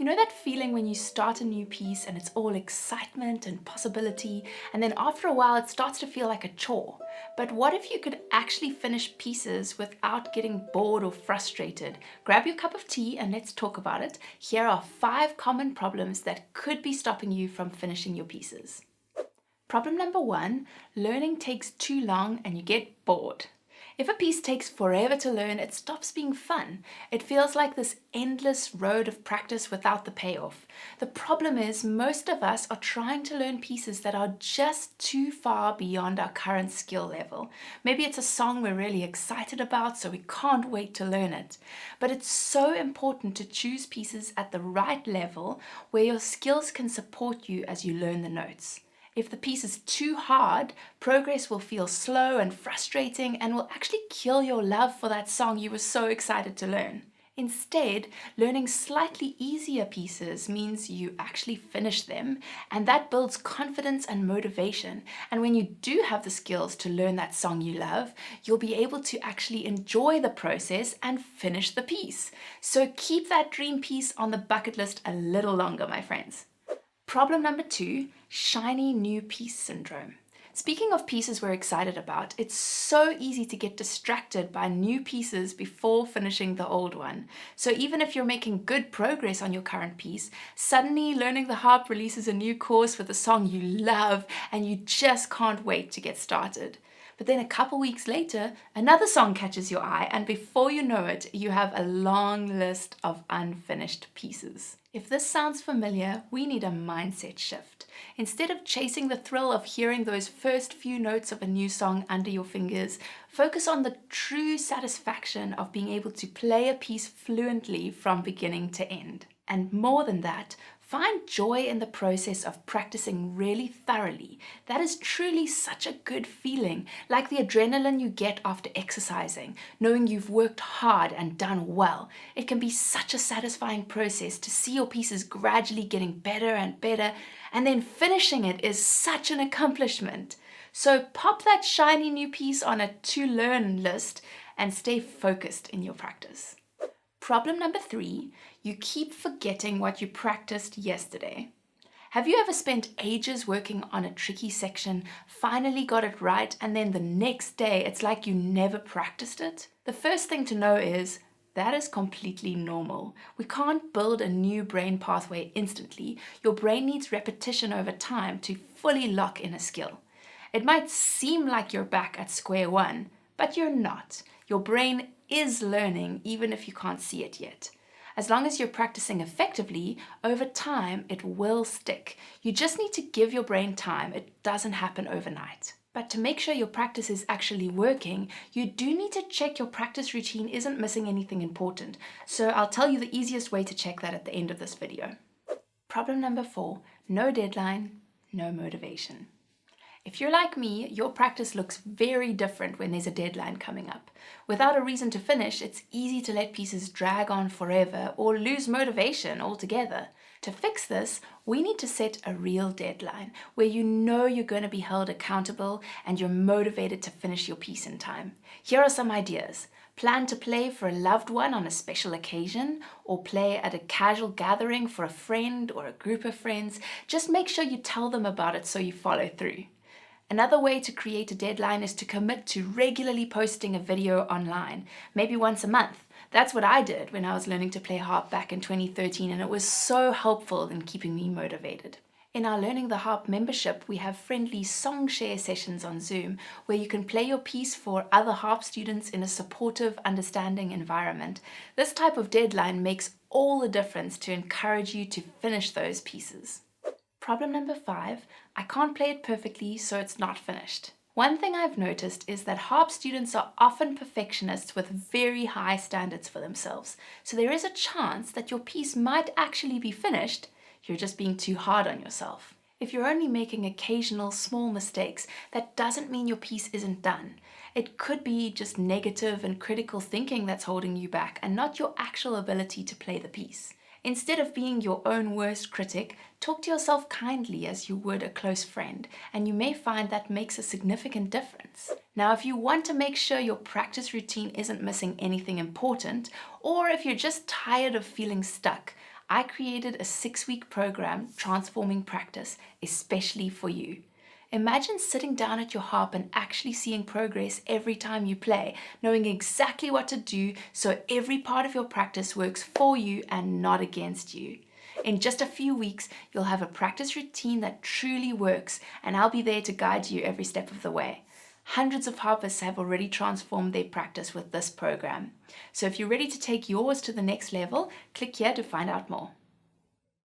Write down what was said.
know that feeling when you start a new piece and it's all excitement and possibility, and then after a while it starts to feel like a chore? But what if you could actually finish pieces without getting bored or frustrated? Grab your cup of tea and let's talk about it. Here are 5 common problems that could be stopping you from finishing your pieces. Problem number 1, learning takes too long and you get bored. If a piece takes forever to learn, it stops being fun. It feels like this endless road of practice without the payoff. The problem is most of us are trying to learn pieces that are just too far beyond our current skill level. Maybe it's a song we're really excited about, so we can't wait to learn it. But it's so important to choose pieces at the right level where your skills can support you as you learn the notes. If the piece is too hard, progress will feel slow and frustrating and will actually kill your love for that song you were so excited to learn. Instead, learning slightly easier pieces means you actually finish them, and that builds confidence and motivation. And when you do have the skills to learn that song you love, you'll be able to actually enjoy the process and finish the piece. So keep that dream piece on the bucket list a little longer, my friends. Problem number 2, shiny new piece syndrome. Speaking of pieces we're excited about, it's so easy to get distracted by new pieces before finishing the old one. So even if you're making good progress on your current piece, suddenly learning the harp releases a new course with a song you love and you just can't wait to get started. But then a couple weeks later, another song catches your eye, and before you know it, you have a long list of unfinished pieces. If this sounds familiar, we need a mindset shift. Instead of chasing the thrill of hearing those first few notes of a new song under your fingers, focus on the true satisfaction of being able to play a piece fluently from beginning to end. And more than that, find joy in the process of practicing really thoroughly. That is truly such a good feeling, like the adrenaline you get after exercising, knowing you've worked hard and done well. It can be such a satisfying process to see your pieces gradually getting better and better, and then finishing it is such an accomplishment. So pop that shiny new piece on a to-learn list and stay focused in your practice. Problem number 3, you keep forgetting what you practiced yesterday. Have you ever spent ages working on a tricky section, finally got it right, and then the next day it's like you never practiced it? The first thing to know is that is completely normal. We can't build a new brain pathway instantly. Your brain needs repetition over time to fully lock in a skill. It might seem like you're back at square one, but you're not. Your brain is learning even if you can't see it yet. As long as you're practicing effectively, over time it will stick. You just need to give your brain time. It doesn't happen overnight. But to make sure your practice is actually working, you do need to check your practice routine isn't missing anything important. So I'll tell you the easiest way to check that at the end of this video. Problem number 4, no deadline, no motivation. If you're like me, your practice looks very different when there's a deadline coming up. Without a reason to finish, it's easy to let pieces drag on forever or lose motivation altogether. To fix this, we need to set a real deadline where you know you're going to be held accountable and you're motivated to finish your piece in time. Here are some ideas. Plan to play for a loved one on a special occasion, or play at a casual gathering for a friend or a group of friends. Just make sure you tell them about it so you follow through. Another way to create a deadline is to commit to regularly posting a video online, maybe once a month. That's what I did when I was learning to play harp back in 2013, and it was so helpful in keeping me motivated. In our Learning the Harp membership, we have friendly song share sessions on Zoom where you can play your piece for other harp students in a supportive, understanding environment. This type of deadline makes all the difference to encourage you to finish those pieces. Problem number 5, I can't play it perfectly, so it's not finished. One thing I've noticed is that harp students are often perfectionists with very high standards for themselves. So there is a chance that your piece might actually be finished, you're just being too hard on yourself. If you're only making occasional small mistakes, that doesn't mean your piece isn't done. It could be just negative and critical thinking that's holding you back and not your actual ability to play the piece. Instead of being your own worst critic, talk to yourself kindly as you would a close friend, and you may find that makes a significant difference. Now, if you want to make sure your practice routine isn't missing anything important, or if you're just tired of feeling stuck, I created a 6-week program, Transforming Practice, especially for you. Imagine sitting down at your harp and actually seeing progress every time you play, knowing exactly what to do so every part of your practice works for you and not against you. In just a few weeks, you'll have a practice routine that truly works, and I'll be there to guide you every step of the way. Hundreds of harpists have already transformed their practice with this program. So if you're ready to take yours to the next level, click here to find out more.